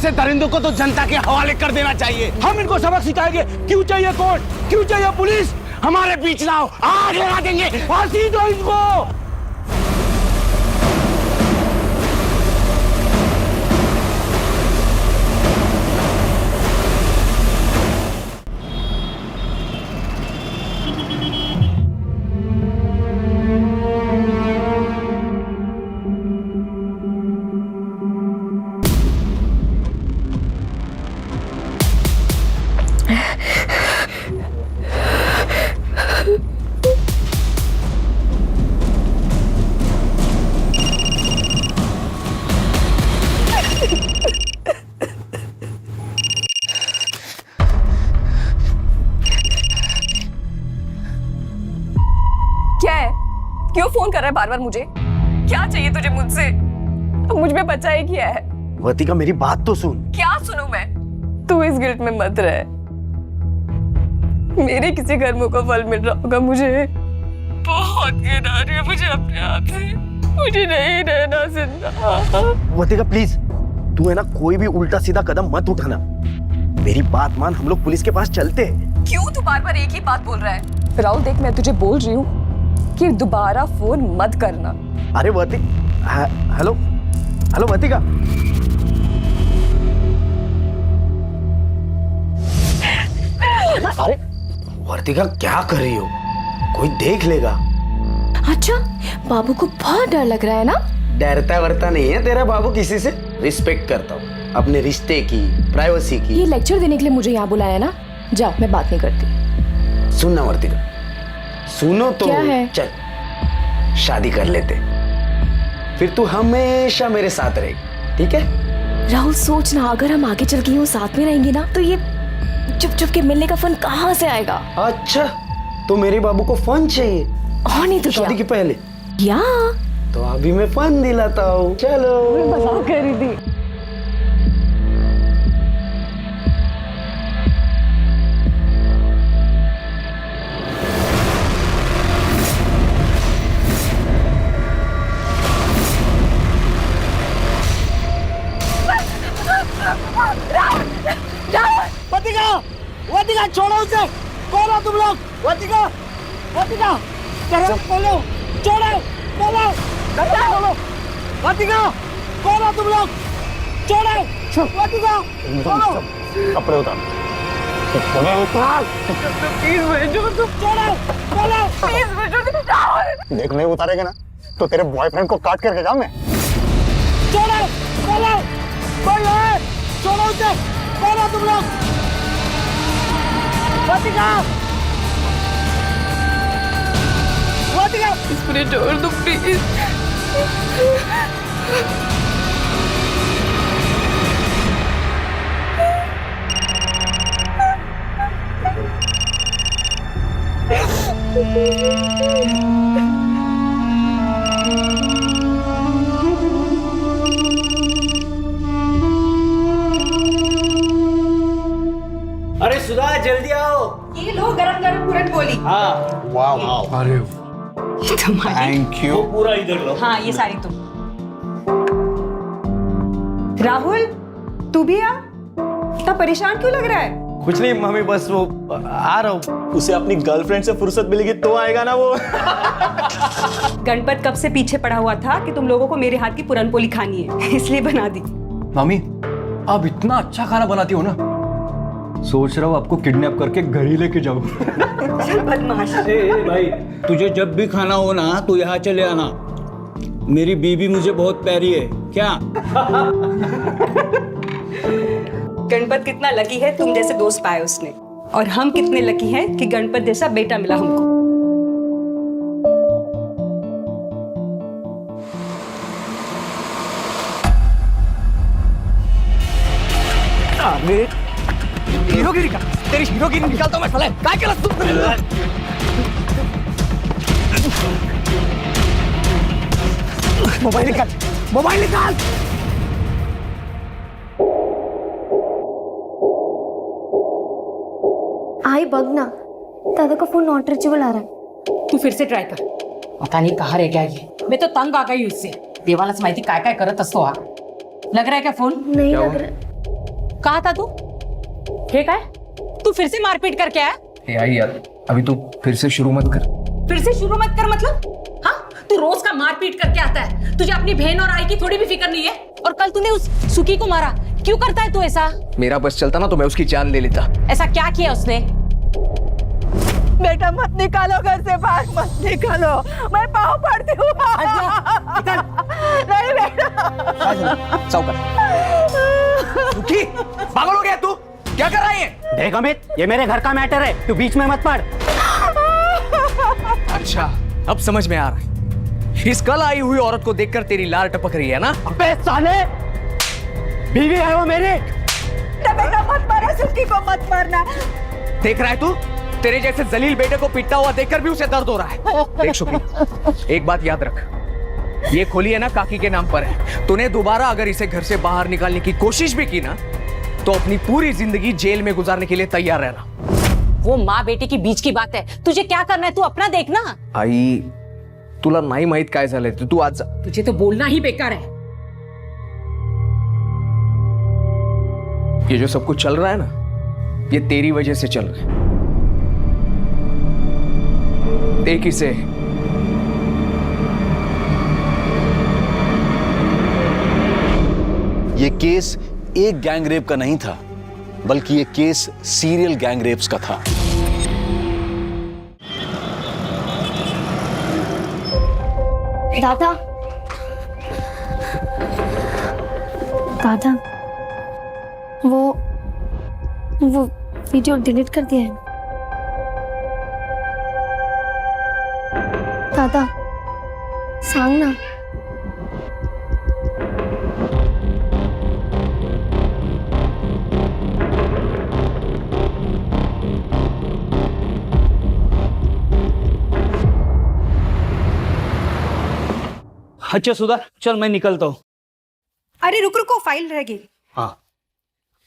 जैसे दरिंदों को तो जनता के हवाले कर देना चाहिए। हम इनको सबक सिखाएंगे। क्यों चाहिए कोर्ट, क्यों चाहिए पुलिस? हमारे बीच लाओ, आग लगा देंगे, फांसी दो इनको। क्या है? क्यों फोन कर रहा है बार बार मुझे? क्या चाहिए तुझे मुझसे? अब मुझ पे बचा ही किया है। वर्तिका मेरी बात तो सुन। क्या सुनूं मैं? तू इस गिल्ट में मत रह। मेरे किसी कर्मों का फल मिल रहा होगा मुझे। बहुत घिन आ रही है मुझे अपने आप से। मुझे नहीं रहना जिंदा। वर्तिका प्लीज, तू है ना कोई भी उल्टा सीधा कदम मत उठाना। मेरी बात मान, हम लोग पुलिस के पास चलते हैं। क्यों तू बार बार एक ही बात बोल रहा है? राहुल देख, मैं तुझे बोल रही हूँ कि दोबारा फोन मत करना। अरे वर्तिका, हेलो हेलो वर्तिका। अरे वर्तिका क्या कर रही हो? कोई देख लेगा। अच्छा, बाबू को बहुत डर लग रहा है ना? डरता वरता नहीं है तेरा बाबू किसी से। रिस्पेक्ट करता हूँ अपने रिश्ते की, प्राइवेसी की। ये लेक्चर देने के लिए मुझे यहाँ बुलाया ना? जाओ, मैं बात नहीं करती। सुनना वर्तिका, सुनो तो। क्या है? चल शादी कर लेते, फिर तू हमेशा मेरे साथ रहेगी, ठीक है? राहुल सोचना, अगर हम आगे चल के यूं साथ में रहेंगे ना, तो ये चुप चुप के मिलने का फन कहाँ से आएगा? अच्छा, तो मेरे बाबू को फन चाहिए और नहीं तो शादी के पहले? या तो अभी मैं फन दिलाता हूँ। चलो। मजाक कर रही थी। वर्तिका, वर्तिका छोड़ो उसे। कौन हो तुम लोग? वर्तिका, वर्तिका, करो बोलो, छोड़ो, बोलो, दरवाजा खोलो। वर्तिका, कौन हो तुम लोग? छोड़ो, वर्तिका, बोलो। कपड़े उतार, कपड़े उतार। प्लीज भेजो तुम, छोड़ो, बोलो, प्लीज भेजो। देख नहीं उतारेगा ना तो तेरे बॉयफ्रेंड को काट करके जाऊं मैं। छोड़ो, बोलो, कोई है? छोड़ो उसे। कौन हो तुम लोग? वर्तिका, वर्तिका, इसको छोड़ दो प्लीज। अरे सुधा जल्दी आओ। ये लो गरम गरम पूरन पोली। हाँ, वाह वाह, अरे थैंक यू। पूरा इधर लो। हाँ, ये सारी तुम। राहुल, तू भी आ। इतना परेशान क्यों लग रहा है? कुछ नहीं मम्मी, बस वो आ रहा हूँ। उसे अपनी गर्लफ्रेंड से फुर्सत मिलेगी तो आएगा ना वो। गणपत कब से पीछे पड़ा हुआ था कि तुम लोगों को मेरे हाथ की पुरन पोली खानी है, इसलिए बना दी। मम्मी, आप इतना अच्छा खाना बनाती हो ना, सोच रहा हूँ आपको किडनैप करके घर ही लेके जाऊँ। बदमाश। भाई, तुझे जब भी खाना हो ना तो यहाँ चले आना। मेरी बीबी मुझे बहुत प्यारी है। क्या? गणपत कितना लकी है तुम जैसे दोस्त पाए उसने, और हम कितने लकी हैं कि गणपत जैसा बेटा मिला हमको। हीरोगिरी का, तेरी हीरोगिरी निकालता हूँ मैं साले। काय केलंस तू? मोबाइल निकाल, मोबाइल निकाल। आई बघ ना, दादा का फोन नॉट रीचेबल आ रहा है। तू फिर से ट्राय कर। पता नहीं कहाँ रह गया ये। मैं तो तंग आ गई उससे। देवालाच माहिती काय काय करत असतो हा। लग रहा है क्या फोन? नहीं लग रहा। कहा था तू? ठीक है, तू फिर से मारपीट करके आया? ए आई यार, अभी तू फिर से शुरू मत कर। फिर से शुरू मत कर मतलब? हाँ, तू रोज का मारपीट करके आता है, तुझे अपनी बहन और आई की थोड़ी भी फिक्र नहीं है। और कल तूने उस सुकी को मारा, क्यों करता है तू ऐसा? मेरा बस चलता ना तो मैं उसकी जान ले लेता। ऐसा क्या किया उसने? बेटा मत निकालो घर से बाहर, मत निकालो, मैं पाँव पड़ती हूँ। नहीं बेटा। साउकर, सुखी, पागल हो गया तू? क्या कर रहा है? देख अमित, ये मेरे घर का मैटर है, तू बीच में मत पड़। अच्छा, अब समझ में आ रहा है। इस कल आई हुई औरत को देखकर तेरी लार टपक रही है ना? अबे साले, बीवी है वो मेरी। बेटा मत मारो, सुखी को मत मारना। देख रहा है तू? तेरे जैसे जलील बेटे को पिटता हुआ देखकर भी उसे दर्द हो रहा है। देख शुक्री, एक बात याद रख, ये खोली है ना काकी के नाम पर है। तूने दोबारा अगर इसे घर से बाहर निकालने की कोशिश भी की ना, तो अपनी पूरी जिंदगी जेल में गुजारने के लिए तैयार रहना। वो माँ बेटे की बीच की बात है, तुझे क्या करना है तू अपना देखना। आई, तुला नाही माहित काय झालंय, तू आज जा। तुझे तो बोलना ही बेकार है। ये जो सब कुछ चल रहा है ना, ये तेरी वजह से चल रहा है। देख इसे, ये केस एक गैंग रेप का नहीं था, बल्कि ये केस सीरियल गैंग रेप्स का था। दादा, दादा, वो वीडियो डिलीट कर दिया है दादा, सांग ना। अच्छा सुधा, चल मैं निकलता हूँ। अरे रुक रुको, फाइल रह गई। हाँ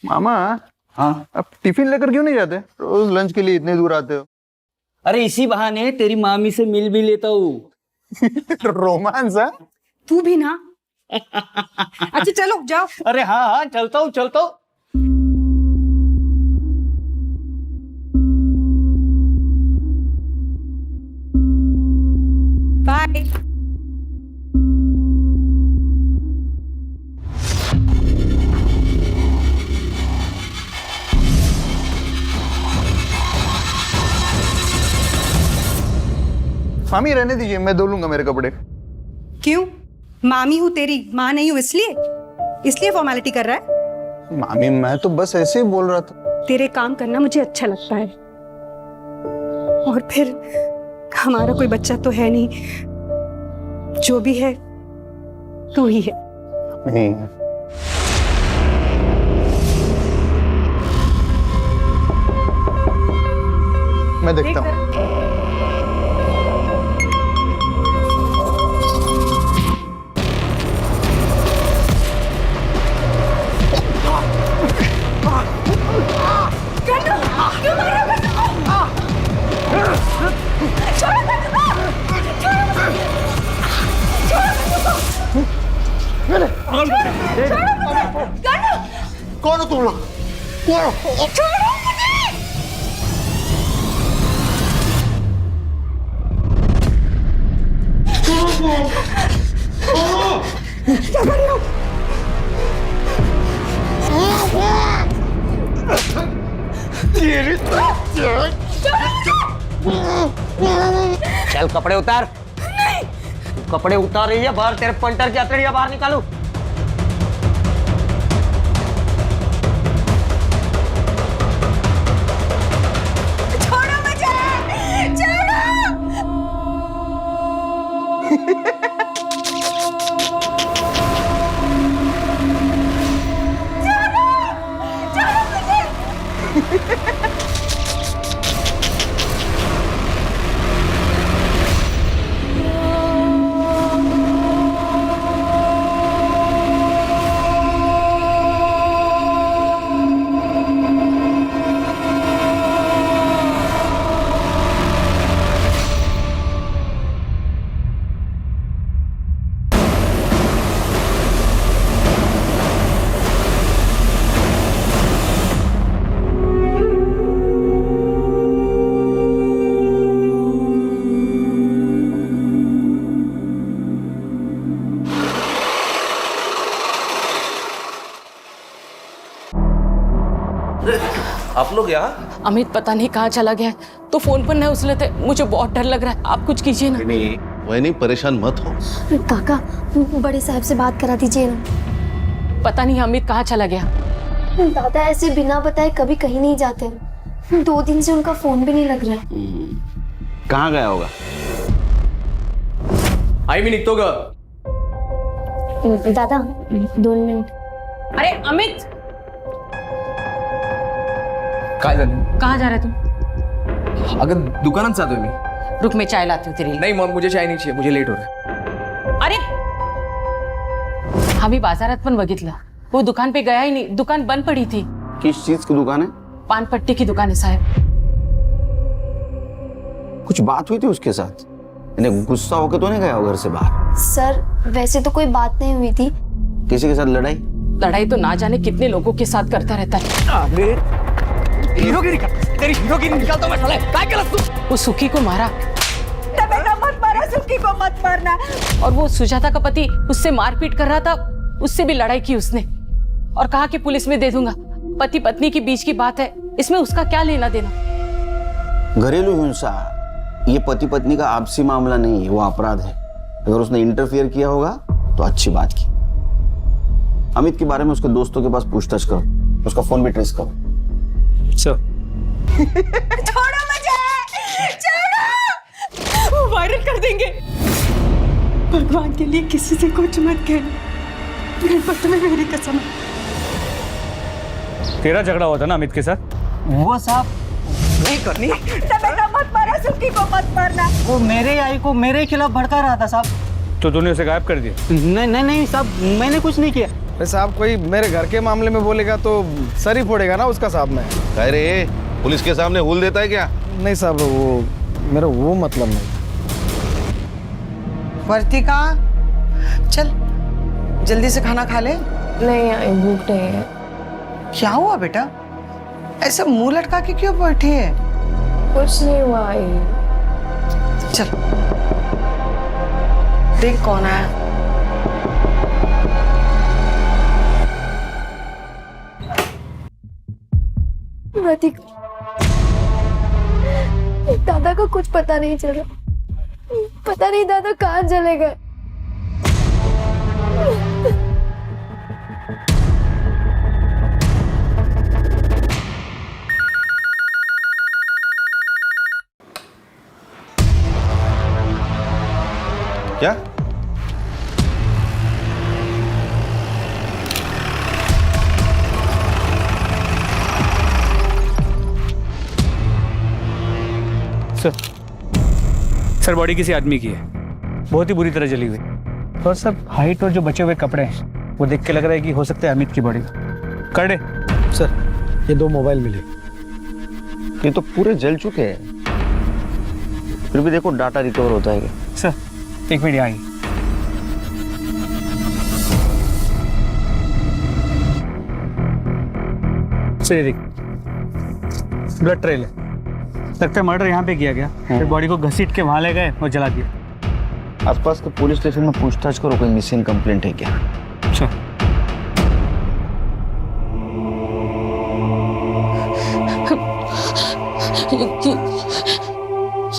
मामा, हाँ, अब टिफिन लेकर क्यों नहीं जाते? रोज लंच के लिए इतने दूर आते हो। अरे इसी बहाने तेरी मामी से मिल भी लेता हूँ। रोमांस है? तू भी ना। अच्छा चलो जाओ। अरे हाँ हाँ, चलता हूँ चलता हूँ। बाय। मामी रहने दीजिए, मैं धो लूंगा मेरे कपड़े। क्यों? मामी हूँ तेरी, माँ नहीं हूँ, इसलिए फॉर्मेलिटी कर रहा है? मामी मैं तो बस ऐसे ही बोल रहा था। तेरे काम करना मुझे अच्छा लगता है, और फिर हमारा कोई बच्चा तो है नहीं, जो भी है तू ही है। नहीं, मैं देखता हूँ। कौन हो तुम लोग? कौन हो? चल कपड़े उतार। कपड़े उतार रही है बाहर, तेरे पंटर की हथेलियां बाहर निकालू। छोड़ो मुझे, छोड़ो। आप लोग यहाँ? अमित पता नहीं कहाँ चला गया है। तो फोन पर नहीं उस लेते, मुझे बहुत डर लग रहा है। आप कुछ कीजिए ना। नहीं वही नहीं, परेशान मत हो। काका बड़े साहब से बात करा दीजिए ना। पता नहीं अमित कहाँ चला गया। दादा ऐसे बिना बताए कभी कहीं नहीं जाते, 2 दिन से उनका फोन भी नहीं लग रहा है। कहाँ गया होगा? आई मी निघतो ग. दादा 2 मिनिट. अरे अमित, काय झालं? कहाँ जा रहा है तुम? अगं दुकानात जातोय मी. रुक, मैं चाय लाती हूँ तेरे लिए। नहीं मग मुझे चाय नहीं चाहिए, मुझे लेट हो रहा है. अरे आम्ही बाजारात पण बघितलं, वो दुकान पे गया ही नहीं, दुकान बंद पड़ी थी. किस चीज की दुकान है? पान पट्टी की दुकान है साहब. कुछ बात हुई थी उसके साथ? इन्हें गुस्सा होकर तो नहीं गया वो घर से बाहर? सर वैसे तो कोई बात नहीं हुई थी. किसी के साथ लड़ाई? लड़ाई तो ना जाने कितने लोगों के साथ करता रहता है. हीरोगिरी कर, तेरी हीरोगिरी निकालता मैं साले. काय केलंस तू? वो सुखी को मारा. मत मारा, सुखी को मत मारना. और वो सुजाता का पति उससे मारपीट कर रहा था, उससे भी लड़ाई की उसने और कहा कि पुलिस में दे दूंगा. पति पत्नी के बीच की बात है, इसमें उसका क्या लेना देना. घरेलू हिंसा ये पति पत्नी का आपसी मामला नहीं है, वो अपराध है. अगर उसने इंटरफियर किया होगा तो अच्छी बात की. अमित के बारे में उसके दोस्तों के पास पूछताछ करो, उसका फोन भी ट्रेस करो. छोड़ो मुझे, छोड़ो. वो वायरल कर देंगे. भगवान के लिए किसी से कुछ मत कहना. गणपत में मेरी कसम. तेरा झगड़ा हुआ था ना अमित के साथ? वो साहब नहीं करनी. मत मारा, सुखी को मत मारना. वो मेरे आई को मेरे खिलाफ भड़का रहा था साहब. तो तूने उसे गायब कर दिया? नहीं साहब, मैंने कुछ नहीं किया. साहब कोई मेरे घर के मामले में बोलेगा तो सर ही फोड़ेगा ना उसका साहब में. अरे पुलिस के सामने हुल देता है क्या? नहीं साहब, वो मेरा वो मतलब नहीं. वर्तिका चल जल्दी से खाना खा ले. नहीं आई, भूख नहीं है. क्या हुआ बेटा, ऐसा मुंह लटका के क्यों बैठी है? कुछ नहीं हुआ आई. चल देख कौन आया. दादा को कुछ पता नहीं चला. पता नहीं दादा कहाँ चले गए. क्या? सर बॉडी किसी आदमी की है, बहुत ही बुरी तरह जली हुई. और सर हाइट और जो बचे हुए कपड़े हैं वो देख के लग रहा है कि हो सकता है अमित की बॉडी. कर दे सर. ये 2 मोबाइल मिले. ये तो पूरे जल चुके हैं, फिर भी देखो डाटा रिकवर होता है क्या? सर 1 मिनट आएंगे. सर ये देख, ब्लड ट्रेल है. लगता है मर्डर यहाँ पे किया गया, फिर बॉडी को घसीट के वहां ले गए और जला दिया. आसपास के पुलिस स्टेशन में पूछताछ करो, कोई मिसिंग कंप्लेंट है क्या? अच्छा.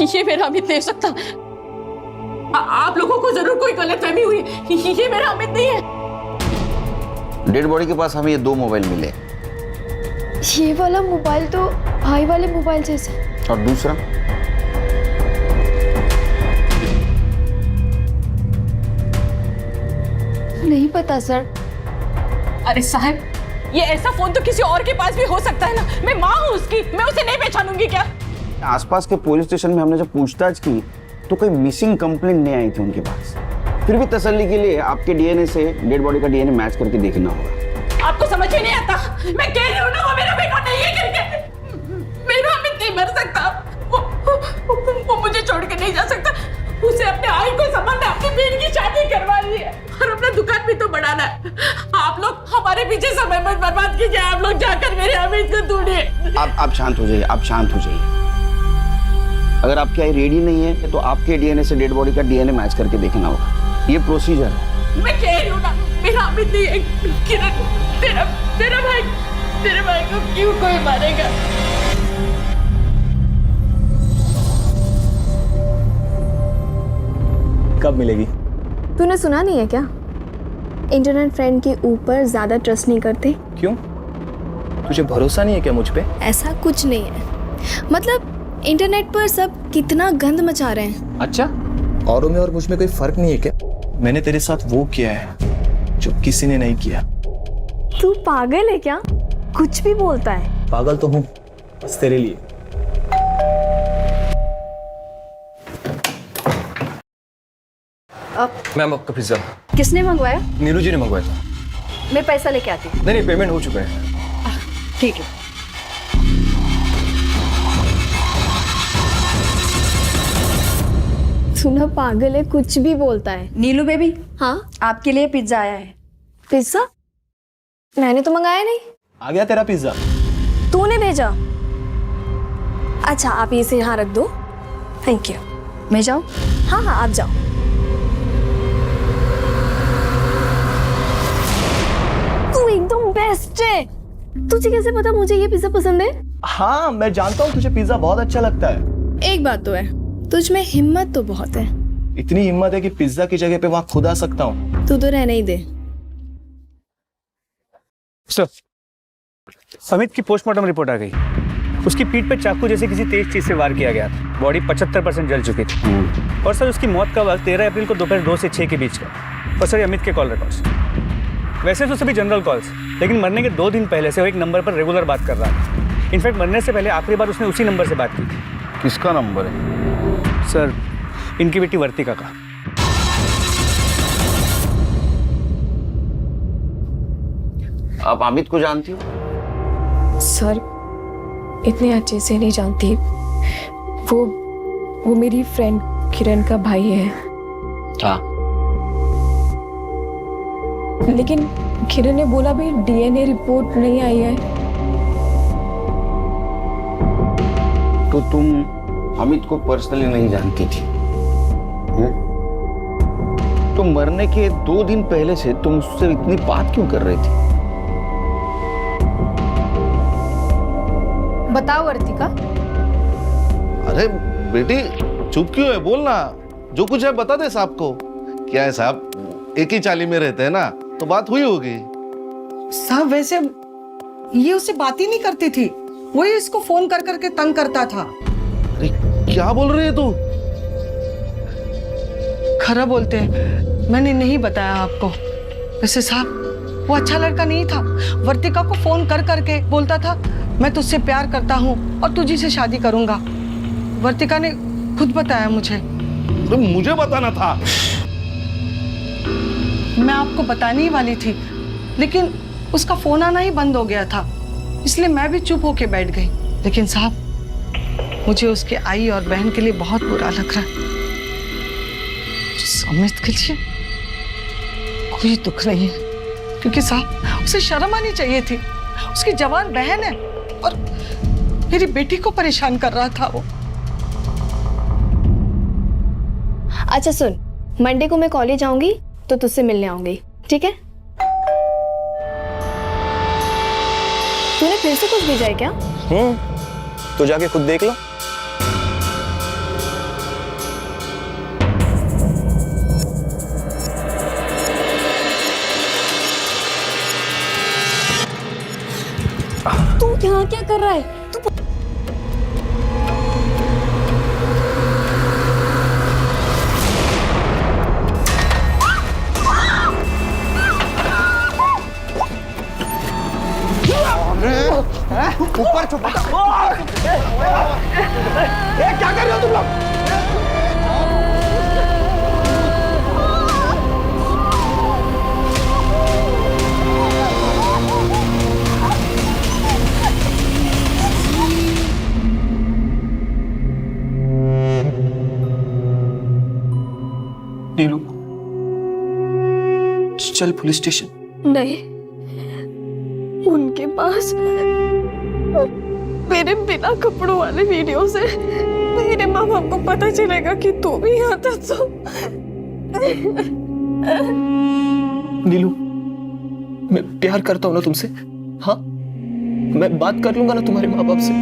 ये मेरा अमित नहीं हो सकता. आप लोगों को जरूर कोई गलतफहमी हुई. ये मेरा अमित नहीं है. डेड बॉडी के पास हमें ये 2 मोबाइल मिले. ये वाला मोबाइल तो भाई वाले मोबाइल जैसा. और दूसरा? नहीं पता सर. अरे साहब, ये ऐसा फोन तो किसी और के पास भी हो सकता है ना. मैं माँ हूँ उसकी, मैं उसे नहीं पहचानूंगी क्या? आसपास के पुलिस स्टेशन में हमने जब पूछताछ की तो कोई मिसिंग कंप्लेंट नहीं आई थी उनके पास. फिर भी तसल्ली के लिए आपके डीएनए से डेड बॉडी का डीएनए मैच करके देखना होगा. आपको समझ में नहीं आता. मैं कह रही हूँ ना, वो मेरा बेटा नहीं है करके. मेरा अमित नहीं मर सकता. वो मुझे छोड़ के नहीं जा सकता. उसे अपने आई को संभालना, अपनी बहन की शादी करवा ली है और अपना दुकान भी तो बढ़ाना है. आप लोग हमारे पीछे समय मत बर्बाद कीजिए. आप लोग जाकर मेरे अमित को ढूंढिए. आप शांत हो जाइए, आप शांत हो जाइए. अगर आपकी आई रेडी नहीं है तो आपके डीएनए से डेड बॉडी का डीएनए मैच करके देखना होगा. ये प्रोसीजर है. मैं कह रही हूँ ना, मेरा अमित नहीं है. किरण, तेरा भाई मेरे भाई को क्यों कोई मारेगा? कब मिलेगी? तूने सुना नहीं है क्या? इंटरनेट फ्रेंड के ऊपर ज्यादा ट्रस्ट नहीं करते। क्यों? तुझे भरोसा नहीं है क्या मुझ पे? ऐसा कुछ नहीं है, मतलब इंटरनेट पर सब कितना गंद मचा रहे हैं। अच्छा, औरों में और मुझ में कोई फर्क नहीं है क्या? मैंने तेरे साथ वो किया है जो किसी ने नहीं किया। तू पागल है क्या? कुछ भी बोलता है। पागल तो हूँ, बस तेरे लिए। मैम आपका पिज्जा किसने मंगवाया? नीलू जी ने मंगवाया था। मैं पैसा लेके आती हूँ। नहीं, पेमेंट हो चुका है। ठीक है। सुना पागल है, कुछ भी बोलता है। नीलू बेबी, हाँ, आपके लिए पिज्जा आया है। पिज्जा? मैंने तो मंगाया नहीं। आ गया तेरा पिज्जा। तूने भेजा? अच्छा, आप इसे यहाँ रख दो। Thank you. मैं जाऊँ? हाँ हाँ, आप जाओ। तू एकदम बेस्ट है। तुझे कैसे पता मुझे ये पिज्जा पसंद है? हाँ, मैं जानता हूँ तुझे पिज्जा बहुत अच्छा लगता है। एक बात तो है, तुझ में हिम्मत तो बहुत है। इतनी हिम्मत है कि पिज्जा की जगह पे वहाँ खुद आ सकता हूँ। तू तो रहने ही दे। सर, अमित की पोस्टमार्टम रिपोर्ट आ गई। उसकी पीठ पे चाकू जैसे किसी तेज चीज से वार किया गया था। बॉडी 75% जल चुकी थी। और सर, उसकी मौत का वक्त 13 अप्रैल को दोपहर 2 से 6 के बीच का। और सर, अमित के कॉल रिकॉर्ड्स, वैसे तो सभी जनरल कॉल्स, लेकिन मरने के 2 दिन पहले से वो एक नंबर पर रेगुलर बात कर रहा था। इनफैक्ट मरने से पहले आखिरी बार उसने उसी नंबर से बात की थी। किसका नंबर है? सर, इनकी बेटी वर्तिका का। आप अमित को जानती हो? सर, इतने अच्छे से नहीं जानती। वो मेरी फ्रेंड किरण का भाई है। हाँ। लेकिन किरण ने बोला भी डीएनए रिपोर्ट नहीं आई है। तो तुम अमित को पर्सनली नहीं जानती थी? तो मरने के 2 दिन पहले से तुम उससे इतनी बात क्यों कर रही थी? बताओ वर्तिका। अरे बेटी, चुप क्यों है? बोलना, जो कुछ है बता दे साहब को। क्या है साहब, एक ही चाली में रहते हैं ना, तो बात हुई होगी। साहब, वैसे ये उससे बात ही नहीं करती थी, वही इसको फोन कर करके तंग करता था। अरे क्या बोल रही है तू? खरा बोलते हैं, मैंने नहीं बताया आपको। वैसे साहब, वो अच्छा लड़का नहीं था। वर्तिका को फोन कर करके बोलता था, मैं तुझसे प्यार करता हूँ और तुझी से शादी करूंगा। वर्तिका ने खुद बताया मुझे। तो मुझे बताना था। मैं आपको बताने ही वाली थी, लेकिन उसका फोन आना ही बंद हो गया था, इसलिए मैं भी चुप होके बैठ गई। लेकिन साहब, मुझे उसके आई और बहन के लिए बहुत बुरा लग रहा है। अमित के लिए कोई दुख नहीं है, क्योंकि साहब उसे शर्म आनी चाहिए थी। उसकी जवान बहन है और मेरी बेटी को परेशान कर रहा था वो। अच्छा सुन, मंडे को मैं कॉलेज आऊंगी तो तुझसे मिलने आऊंगी, ठीक है? तूने फिर से कुछ भेजा है क्या? तो जाके खुद देख लो। तू यहाँ क्या कर रहा है? तू ऊपर छुपा। क्या कर रहे हो तुम लोग? नीलू, चल पुलिस स्टेशन। नहीं, उनके पास मेरे बिना कपड़ों वाले वीडियो से मेरे माँ बाप को पता चलेगा कि तू भी यहाँ था। तो नीलू, मैं प्यार करता हूँ ना तुमसे। हाँ, मैं बात कर लूंगा ना तुम्हारे माँ बाप से।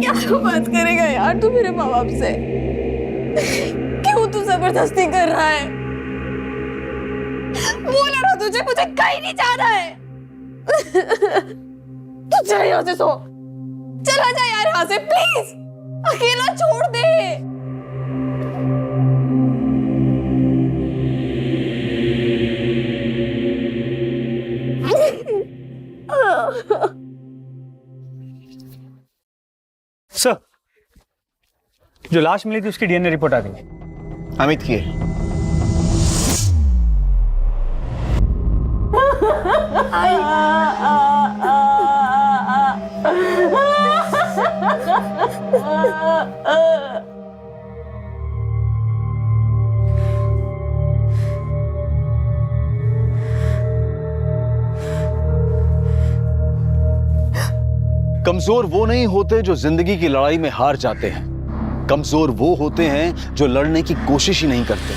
क्या बात करेगा यार तू मेरे माँ बाप से? क्यों तू जबरदस्ती कर रहा है? बोला ना तुझे, मुझे कहीं नहीं जाना है। तू चला यहाँ से, सो चला जा यार यहाँ से प्लीज, अकेला छोड़ दे। सर, जो लाश मिली थी उसकी डीएनए रिपोर्ट आ गई। अमित की है। कमजोर वो नहीं होते जो जिंदगी की लड़ाई में हार जाते हैं, कमजोर वो होते हैं जो लड़ने की कोशिश ही नहीं करते,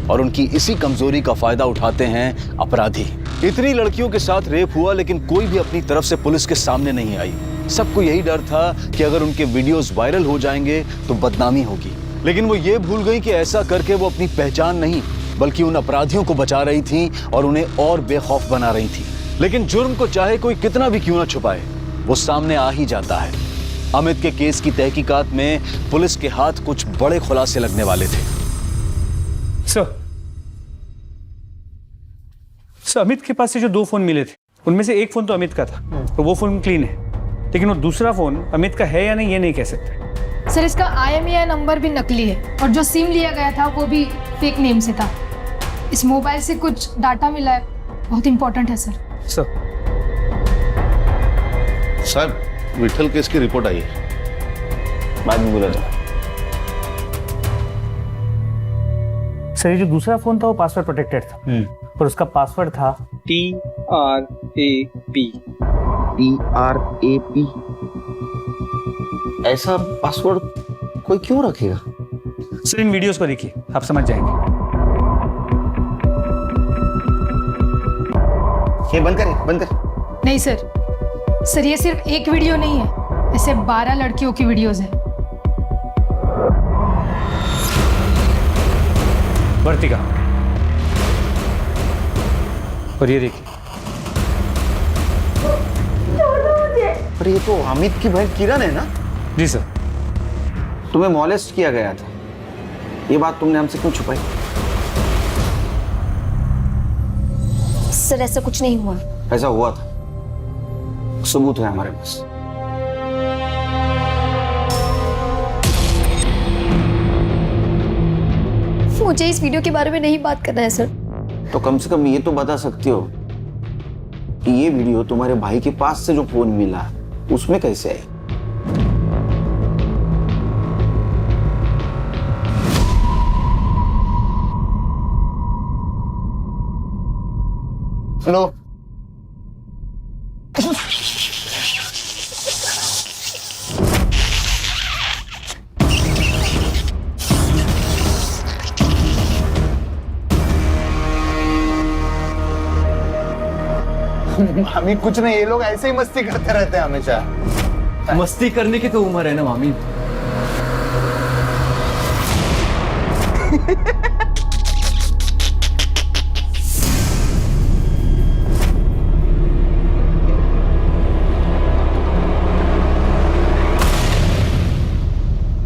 और उनकी इसी कमजोरी का फायदा उठाते हैं अपराधी। इतनी लड़कियों के साथ रेप हुआ लेकिन कोई भी अपनी तरफ से पुलिस के सामने नहीं आई। सबको यही डर था कि अगर उनके वीडियोस वायरल हो जाएंगे तो बदनामी होगी, लेकिन वो ये भूल गई कि ऐसा करके वो अपनी पहचान नहीं बल्कि उन अपराधियों को बचा रही थी और उन्हें और बेखौफ बना रही थी। लेकिन जुर्म को चाहे कोई कितना भी क्यों ना छुपाए, वो सामने आ ही जाता है। अमित के केस की तहकीकात में पुलिस के हाथ कुछ बड़े खुलासे लगने वाले थे। सर, अमित के पास से जो 2 फोन मिले थे उनमें से एक फोन तो अमित का था, तो वो फोन क्लीन है, लेकिन वो दूसरा फोन अमित का है या नहीं ये नहीं कह सकते। सर, इसका IMEI नंबर भी नकली है और जो सिम लिया गया था वो भी फेक नेम से था। इस मोबाइल से कुछ डाटा मिला है, बहुत इंपॉर्टेंट है सर। साहब, विठल केस की रिपोर्ट आई है। बाद में बोला था। सर, ये जो दूसरा फोन था वो पासवर्ड प्रोटेक्टेड था और उसका पासवर्ड था TRAP। TRAP। ऐसा पासवर्ड कोई क्यों रखेगा? सर, इन वीडियोस को देखिए, आप समझ जाएंगे। ये बंद कर। नहीं सर, ये सिर्फ एक वीडियो नहीं है, ऐसे 12 लड़कियों की वीडियोस है। वर्तिका, और ये देखिए। पर ये तो अमित की बहन किरण है ना? जी सर। तुम्हें मॉलेस्ट किया गया था, ये बात तुमने हमसे क्यों छुपाई? सर, ऐसा कुछ नहीं हुआ। ऐसा हुआ था, सबूत है हमारे पास। मुझे इस वीडियो के बारे में नहीं बात करना है सर। तो कम से कम ये तो बता सकती हो कि ये वीडियो तुम्हारे भाई के पास से जो फोन मिला उसमें कैसे आई? हेलो, मामी कुछ नहीं, ये लोग ऐसे ही मस्ती करते रहते हैं हमेशा। मस्ती करने की तो उम्र है ना मामी।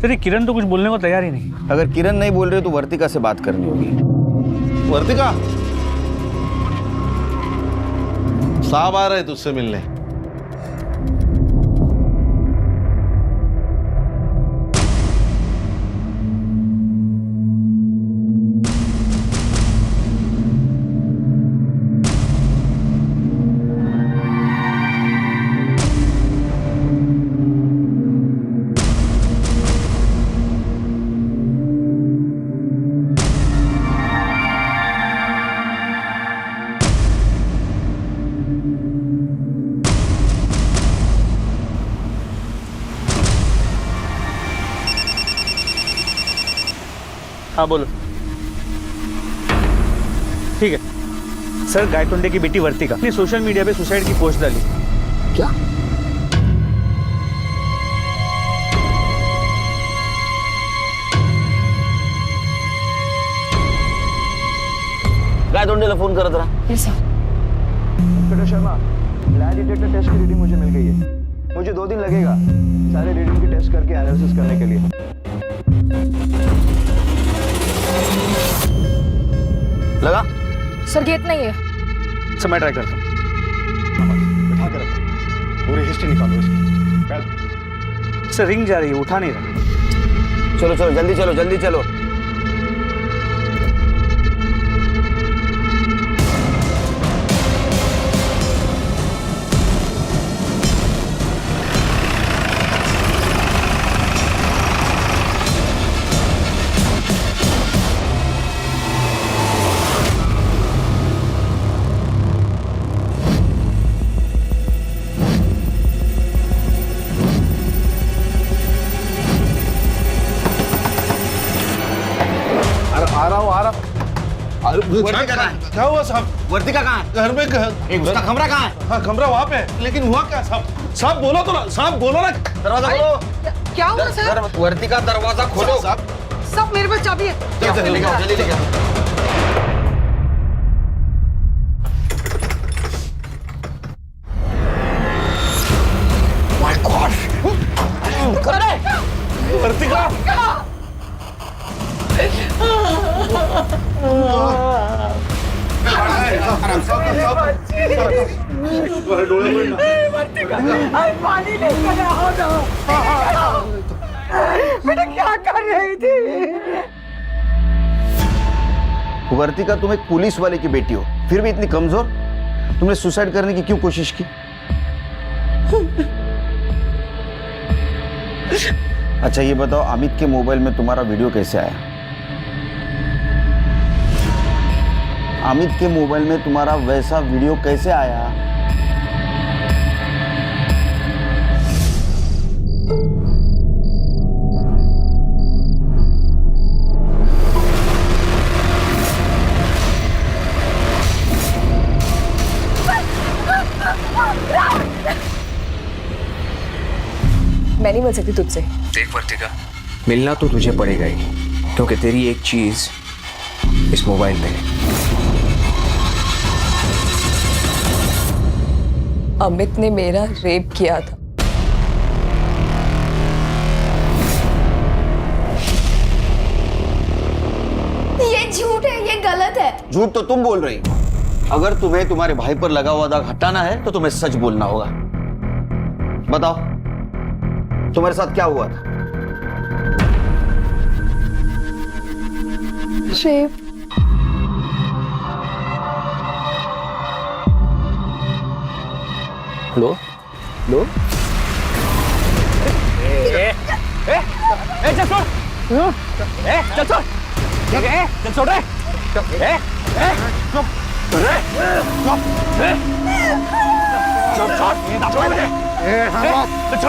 तेरी किरण तो कुछ बोलने को तैयार ही नहीं। अगर किरण नहीं बोल रहे तो वर्तिका से बात करनी होगी। वर्तिका, साहब आ रहे तुझसे मिलने। हाँ बोलो। ठीक है सर, गायतोंडे की बेटी वर्तिका ने सोशल मीडिया पे सुसाइड की पोस्ट डाली। क्या? काय तोंडीला फोन करत राहा. Inspector Sharma, lie detector test की रीडिंग मुझे मिल गई है. मुझे 2 दिन लगेगा सारे रीडिंग की टेस्ट करके एनालिसिस करने के लिए. लगा? सर गेट नहीं है. सर मैं ट्राई करता हूँ. बिठा कर रखो. पूरी हिस्ट्री निकालो इसकी. सर रिंग जा रही है, उठा नहीं रहा. चलो चलो जल्दी चलो, जल्दी चलो. क्या हुआ साहब? वर्तिका कहाँ है? घर में उसका कमरा कहाँ है? हाँ कमरा वहाँ पे है, लेकिन हुआ क्या साहब? साहब बोलो तो ना, साहब बोलो ना. दरवाजा खोलो. क्या हुआ सर? वर्तिका दरवाजा खोलो. साहब सब मेरे पास चाबी है. जल्दी लेके आओ, जल्दी लेके आओ. My God! वर्तिका पानी लेकर आओ ना. बेटा क्या कर रही थी? वर्तिका, तुम एक पुलिस वाले की बेटी हो, फिर भी इतनी कमजोर. तुमने सुसाइड करने की क्यों कोशिश की? अच्छा ये बताओ, अमित के मोबाइल में तुम्हारा वीडियो कैसे आया? अमित के मोबाइल में तुम्हारा वैसा वीडियो कैसे आया? मैं नहीं मिल सकती तुझसे. देख वर्तिका, मिलना तो तुझे पड़ेगा ही, क्योंकि तेरी एक चीज इस मोबाइल पे है. अमित ने मेरा रेप किया था. ये झूठ है, ये गलत है. झूठ तो तुम बोल रही हो. अगर तुम्हें तुम्हारे भाई पर लगा हुआ दाग हटाना है तो तुम्हें सच बोलना होगा. बताओ तुम्हारे साथ क्या हुआ था? रेप. लो लो. चल छोड़. चल छोड़. चल छोड़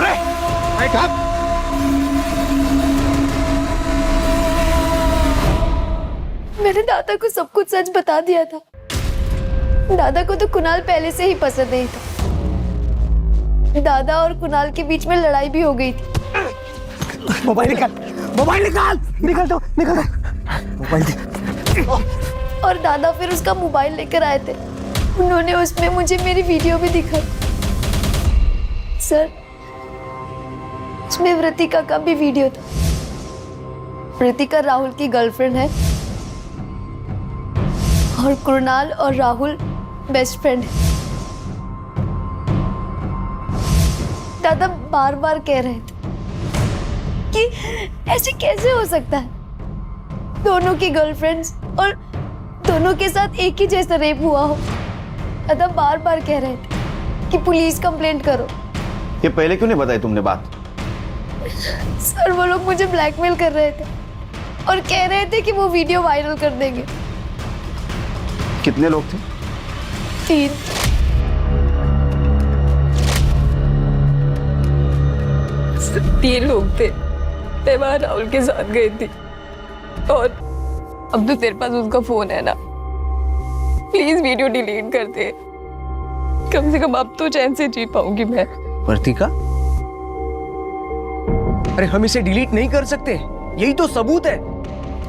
रे. मैंने दादा को सब कुछ सच बता दिया था. दादा को तो कुणाल पहले से ही पसंद नहीं था. दादा और कुणाल के बीच में लड़ाई भी हो गई थी. मोबाइल निकाल, मोबाइल निकाल. निकल दो, निकल दो. मोबाइल दे. और दादा फिर उसका मोबाइल लेकर आए थे. उन्होंने उसमें मुझे मेरी वीडियो भी दिखाई. सर उसमें वृतिका का भी वीडियो था. वृतिका राहुल की गर्लफ्रेंड है और कुणाल और राहुल बेस्ट फ्रेंड है. दादा बार बार कह रहे थे कि ऐसे कैसे हो सकता है. दोनों की गर्लफ्रेंड्स और दोनों के साथ एक ही जैसा रेप हुआ हो. दादा बार बार कह रहे थे कि पुलिस कंप्लेंट करो. ये पहले क्यों नहीं बताई तुमने बात? सर वो लोग मुझे ब्लैकमेल कर रहे थे और कह रहे थे कि वो वीडियो वायरल कर देंगे. कितने लोग थे? 3. तीन लोग थे. मैं वहां राहुल के साथ गई थी और अब तो तेरे पास उसका फोन है ना, प्लीज वीडियो डिलीट कर दे. कम से कम अब तो चैन से जी पाऊंगी मैं. वर्तिका, अरे हम इसे डिलीट नहीं कर सकते, यही तो सबूत है.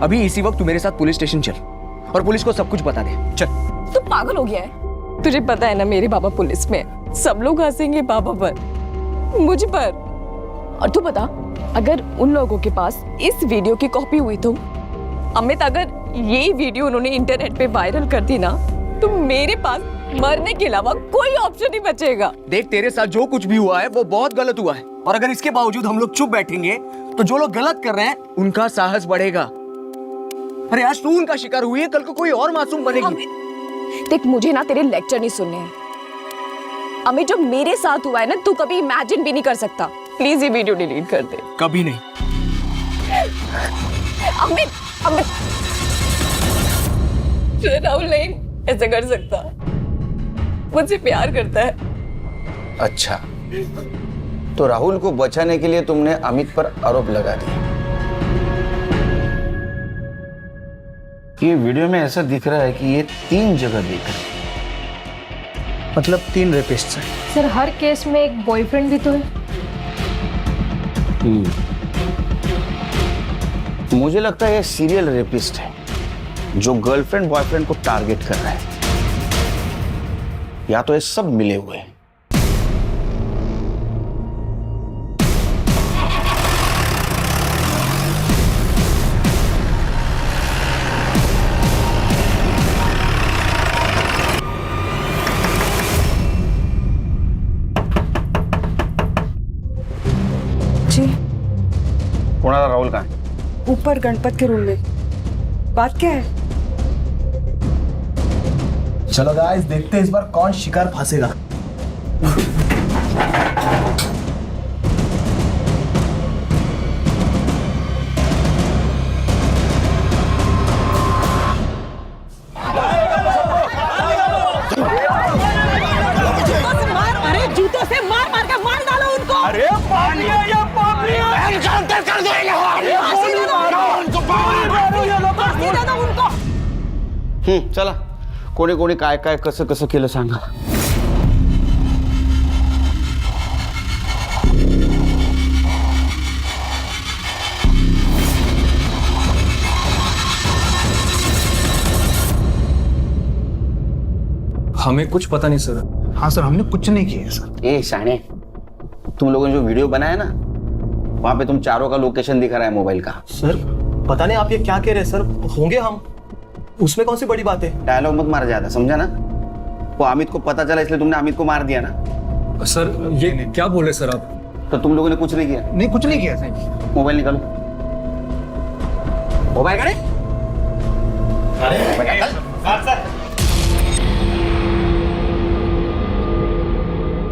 अभी इसी वक्त तू मेरे साथ पुलिस स्टेशन चल. और पुलिस को सब कुछ बता दे। चल। तू पागल हो गया है? तुझे पता है ना मेरे पापा पुलिस में, सब लोग हंसेंगे पापा पर, मुझ पर। और तू बता, अगर उन लोगों के पास इस वीडियो की कॉपी हुई तो अमित, अगर ये वीडियो उन्होंने इंटरनेट पे वायरल कर दी ना, तो मेरे पास मरने के अलावा कोई ऑप्शन नहीं बचेगा। देख, तेरे साथ जो कुछ भी हुआ है वो बहुत गलत हुआ है, और अगर इसके बावजूद हम लोग चुप बैठेंगे तो जो लोग गलत कर रहे हैं उनका साहस बढ़ेगा। अरे आज तू उनका शिकार हुई है, कल को कोई और मासूम बनेगी। देख, मुझे ना तेरे लेक्चर नहीं सुनने हैं। अमित, जो मेरे साथ हुआ है ना, तू कभी इमेजिन भी नहीं कर सकता। प्लीज ये वीडियो डिलीट कर दे। कभी नहीं। अमित, अमित, राहुल नहीं ऐसे कर सकता, मुझसे प्यार करता है। अच्छा, तो राहुल को बचाने के लिए तुमने अमित पर आरोप लगा दिया। ये वीडियो में ऐसा दिख रहा है कि ये 3 जगह देख रहे हैं। मतलब 3 रेपिस्ट हैं। सर हर केस में एक बॉयफ्रेंड भी तो है। मुझे लगता है ये सीरियल रेपिस्ट है जो गर्लफ्रेंड बॉयफ्रेंड को टारगेट कर रहा है, या तो ये सब मिले हुए हैं। जी कौन राहुल कहाँ है? ऊपर गणपत के रूम में। बात क्या है? चलो गाइस, देखते हैं इस बार कौन शिकार फंसेगा। अरे जूतों से मार मार के मार डालो उनको। अरे पानिया या पानिया कर देगा। चला, कोणी कोणी काय काय कसं कसं केलं सांगा। हमें कुछ पता नहीं सर। हाँ सर, हमने कुछ नहीं किया सर। ए शाणे, तुम लोगों ने जो वीडियो बनाया ना, वहां पे तुम चारों का लोकेशन दिखा रहा है मोबाइल का। सर पता नहीं आप ये क्या कह रहे हैं सर, होंगे हम, उसमें कौन सी बड़ी बात है। डायलॉग मत मार जाता, समझा ना? वो अमित को पता चला इसलिए तुमने अमित को मार दिया ना। सर ये क्या बोले सर आप? तो तुम लोगों ने कुछ नहीं किया? नहीं, कुछ नहीं किया सर। मोबाइल निकालो। मोबाइल करे?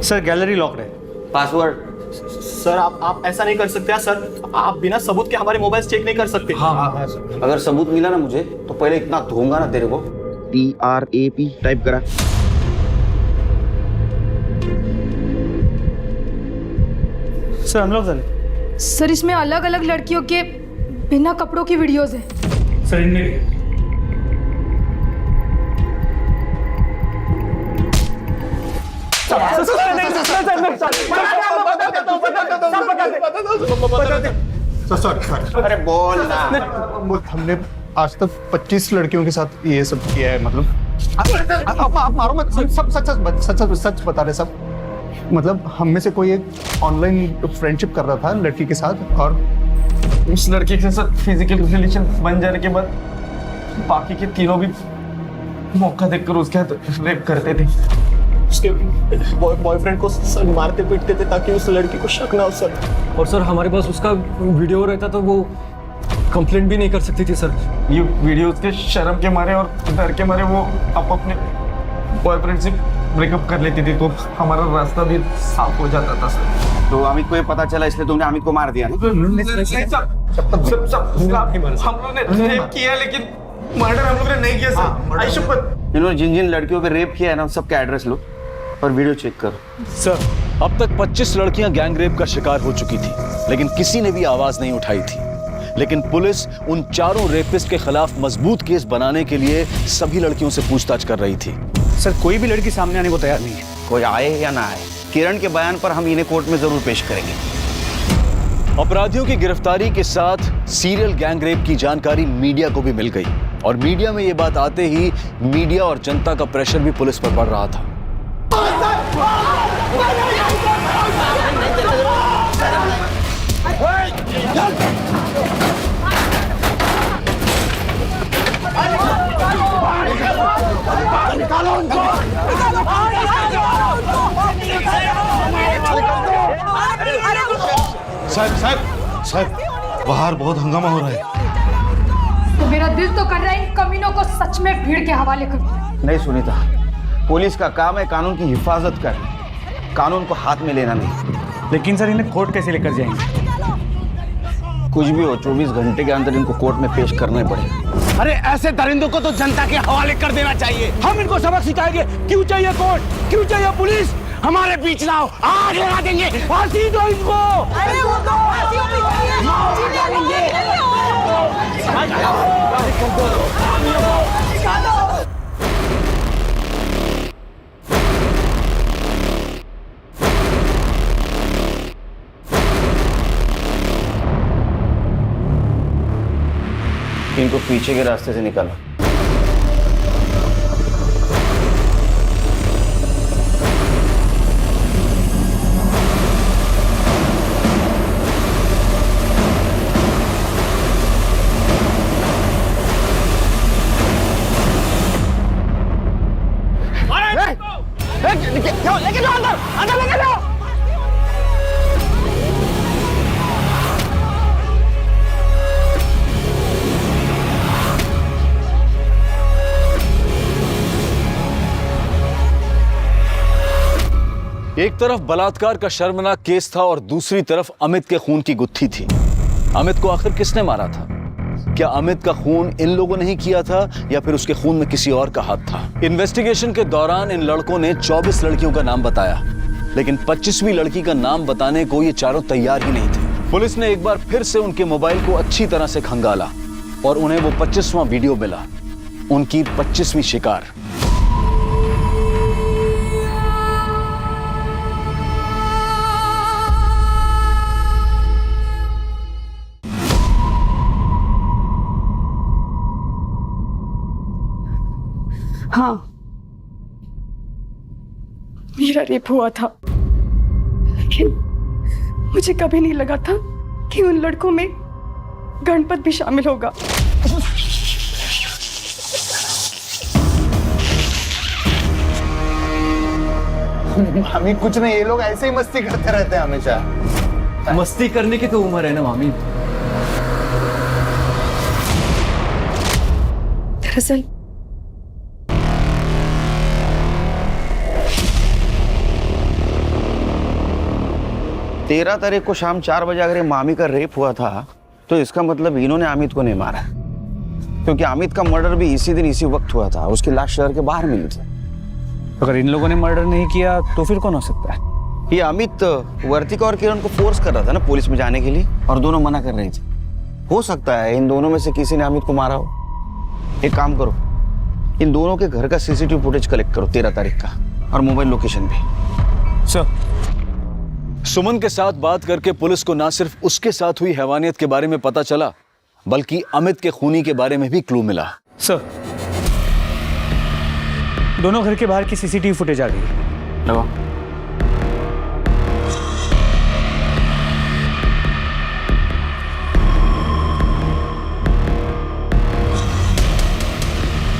सर गैलरी लॉक्ड है। पासवर्ड? सर आप ऐसा नहीं कर सकते सर, आप बिना सबूत के हमारे मोबाइल चेक नहीं कर सकते। हाँ सर। अगर सबूत मिला ना मुझे, तो पहले इतना धोऊंगा ना तेरे को। TRAP टाइप करा। सर अनलॉक झाले। सर इसमें अलग अलग लड़कियों के बिना कपड़ों की वीडियोस हैं। सर इनमें अरे बोल ना। हमने आज तक 25 लड़कियों के साथ ये सब किया है। मतलब आप मारो मत, सब सच बता रहे सब। मतलब हम में से कोई एक ऑनलाइन फ्रेंडशिप कर रहा था लड़की के साथ, और उस लड़की के साथ फिजिकल रिलेशन बन जाने के बाद बाकी के तीनों भी मौका देखकर उसके साथ रेप करते थे। उसके बॉयफ्रेंड को मारते पीटते थे ताकि उस लड़की को शक ना हो सर। और सर हमारे पास उसका वीडियो रहता तो वो कंप्लेंट भी नहीं कर सकती थी सर। ये वीडियो के शर्म के मारे और डर के मारे वो अपने बॉयफ्रेंड से ब्रेकअप कर लेती थी, तो हमारा रास्ता भी साफ हो जाता था सर। तो अमित को ये पता चला इसलिए तुमने अमित को मार दिया ना? हम लोग ने रेप किया, लेकिन मर्डर हम लोग ने नहीं किया सर। आई शपथ। इन्होंने जिन जिन लड़कियों पे रेप किया है ना, सबका एड्रेस लो और वीडियो चेक करो। सर अब तक 25 लड़कियां गैंग रेप का शिकार हो चुकी थी, लेकिन किसी ने भी आवाज नहीं उठाई थी। लेकिन पुलिस उन चारों रेपिस्ट के खिलाफ मजबूत केस बनाने के लिए सभी लड़कियों से पूछताछ कर रही थी। सर कोई भी लड़की सामने आने को तैयार नहीं है। कोई आए या ना आए, किरण के बयान पर हम इन्हें कोर्ट में जरूर पेश करेंगे। अपराधियों की गिरफ्तारी के साथ सीरियल गैंग रेप की जानकारी मीडिया को भी मिल गई। और मीडिया में ये बात आते ही मीडिया और जनता का प्रेशर भी पुलिस पर पड़ रहा था। साहब बाहर बहुत हंगामा हो रहा है। तो मेरा दिल तो कर रहा है इन कमीनों को सच में भीड़ के हवाले कर दूं। नहीं सुनीता, पुलिस का काम है कानून की हिफाजत कर, कानून को हाथ में लेना नहीं। लेकिन सर इन्हें कोर्ट कैसे लेकर जाएंगे? कुछ भी हो 24 घंटे के अंदर इनको कोर्ट में पेश करना ही पड़ेगा। अरे ऐसे दरिंदों को तो जनता के हवाले कर देना चाहिए। हम इनको सबक सिखाएंगे। क्यों चाहिए कोर्ट, क्यों चाहिए पुलिस? हमारे बीच ना हो, आग लगा देंगे, फांसी दो इनको। अरे वो तो इनको पीछे के रास्ते से निकालो। लेके जाओ अंदर, अंदर लेके जाओ। एक तरफ बलात्कार का शर्मनाक केस था और दूसरी तरफ अमित के खून की गुत्थी थी। अमित को आखिर किसने मारा था? क्या अमित का खून इन लोगों ने ही किया था या फिर उसके खून में किसी और का हाथ था? इन्वेस्टिगेशन के दौरान इन लड़कों ने 24 लड़कियों का नाम बताया, लेकिन 25वीं लड़की का नाम बताने को ये चारों तैयार ही नहीं थे। पुलिस ने एक बार फिर से उनके मोबाइल को अच्छी तरह से खंगाला और उन्हें वो 25वां वीडियो मिला, उनकी 25वीं शिकार। हाँ, मेरा रेप हुआ था, लेकिन मुझे कभी नहीं लगा था कि उन लड़कों में गणपत भी शामिल होगा। मामी कुछ नहीं, ये लोग ऐसे ही मस्ती करते रहते हैं हमेशा। मस्ती करने की तो उम्र है ना मामी। दरअसल 13 तारीख को शाम 4 बजे अगर ये मामी का रेप हुआ था तो इसका मतलब इन्होंने अमित को नहीं मारा, क्योंकि अमित का मर्डर भी इसी दिन इसी वक्त हुआ था। उसकी लाश शहर के बाहर मिली थी। अगर इन लोगों ने मर्डर नहीं किया तो फिर कौन हो सकता है? ये अमित वर्तिका और किरण को फोर्स कर रहा था ना पुलिस में जाने के लिए, और दोनों मना कर रहे थे। हो सकता है इन दोनों में से किसी ने अमित को मारा हो। एक काम करो, इन दोनों के घर का सीसीटीवी फुटेज कलेक्ट करो 13 तारीख का, और मोबाइल लोकेशन भी। सर, सुमन के साथ बात करके पुलिस को ना सिर्फ उसके साथ हुई हैवानियत के बारे में पता चला, बल्कि अमित के खूनी के बारे में भी क्लू मिला। सर, दोनों घर के बाहर की सीसीटीवी फुटेज आ गई। लगाओ।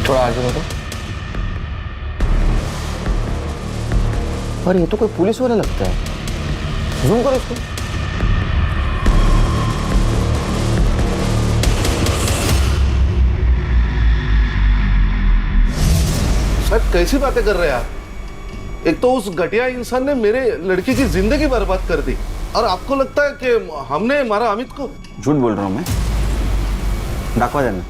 थोड़ा आगे बढ़ो। अरे ये तो कोई पुलिस वाला लगता है। जूम करो इसको। सर कैसी बातें कर रहे हैं आप? एक तो उस घटिया इंसान ने मेरे लड़की की जिंदगी बर्बाद कर दी, और आपको लगता है कि हमने मारा अमित को? झूठ बोल रहा हूं मैं। डाकवा देना।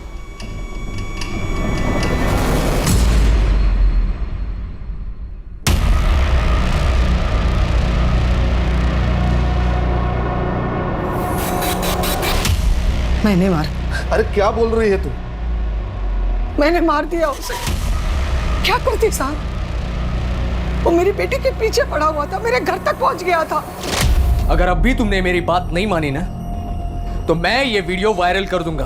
मैंने मारा। अरे क्या बोल रही है तू? मैंने मार दिया उसे। क्या करती साहब? वो मेरी बेटी के पीछे पड़ा हुआ था, मेरे घर तक पहुंच गया था। अगर अब भी तुमने मेरी बात नहीं मानी ना, तो मैं ये वीडियो वायरल कर दूंगा।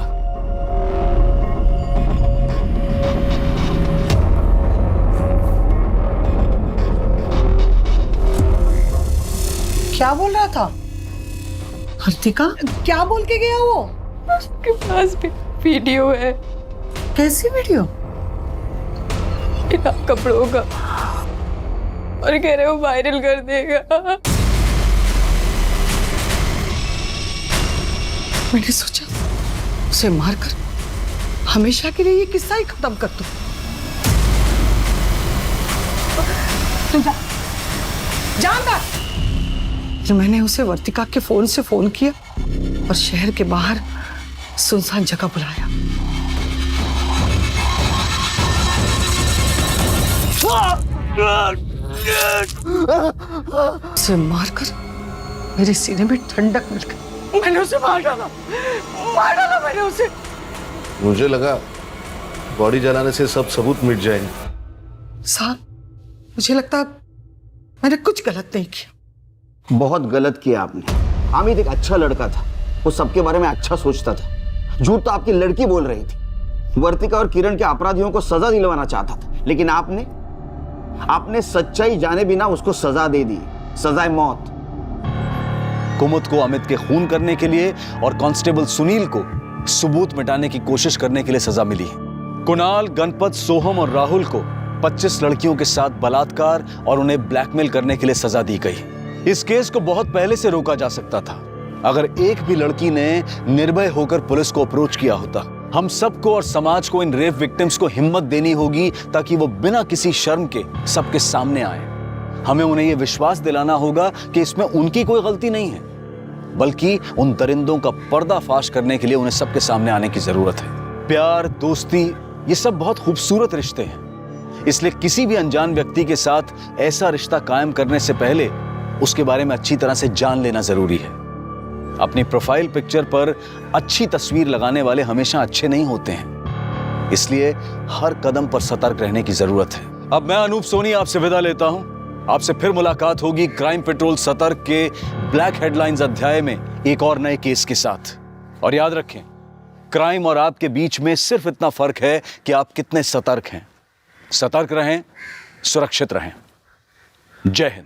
क्या बोल रहा था? वर्तिका क्या बोल के गया वो? उसके पास भी वीडियो है। कैसी वीडियो? बिना कपड़ों का, और कह रहे हो वायरल कर देगा। मैंने सोचा उसे मारकर हमेशा के लिए ये किस्सा ही खत्म कर दूं। तू जानदार, फिर मैंने उसे वर्तिका के फोन से फोन किया और शहर के बाहर सुनसान जगह बुलाया। उसे मारकर मेरे सीने में ठंडक मिल गई। मैंने उसे मार डाला मैंने उसे। मुझे लगा बॉडी जलाने से सब सबूत मिट जाएंगे। साहब, मुझे लगता मैंने कुछ गलत नहीं किया। बहुत गलत किया आपने। अमित एक अच्छा लड़का था, वो सबके बारे में अच्छा सोचता था। झूठ तो आपकी लड़की बोल रही थी। वर्तिका और किरण के अपराधियों को सजा दिलवाना चाहता था, लेकिन आपने सच्चाई जाने बिना उसको सजा दे दी, सजाए मौत। कुमुद को अमित के खून करने के लिए और कांस्टेबल सुनील को सबूत मिटाने की कोशिश करने के लिए सजा मिली। कुणाल, गणपत, सोहम और राहुल को 25 लड़कियों के साथ बलात्कार और उन्हें ब्लैकमेल करने के लिए सजा दी गई। इस केस को बहुत पहले से रोका जा सकता था अगर एक भी लड़की ने निर्भय होकर पुलिस को अप्रोच किया होता। हम सबको और समाज को इन रेप विक्टिम्स को हिम्मत देनी होगी ताकि वो बिना किसी शर्म के सबके सामने आए। हमें उन्हें यह विश्वास दिलाना होगा कि इसमें उनकी कोई गलती नहीं है, बल्कि उन दरिंदों का पर्दाफाश करने के लिए उन्हें सबके सामने आने की जरूरत है। प्यार, दोस्ती, ये सब बहुत खूबसूरत रिश्ते हैं, इसलिए किसी भी अनजान व्यक्ति के साथ ऐसा रिश्ता कायम करने से पहले उसके बारे में अच्छी तरह से जान लेना जरूरी है। अपनी प्रोफाइल पिक्चर पर अच्छी तस्वीर लगाने वाले हमेशा अच्छे नहीं होते हैं, इसलिए हर कदम पर सतर्क रहने की जरूरत है। अब मैं अनूप सोनी आपसे विदा लेता हूं। आपसे फिर मुलाकात होगी क्राइम पेट्रोल सतर्क के ब्लैक हेडलाइंस अध्याय में एक और नए केस के साथ। और याद रखें, क्राइम और आपके बीच में सिर्फ इतना फर्क है कि आप कितने सतर्क हैं। सतर्क रहें, सुरक्षित रहें। जय हिंद।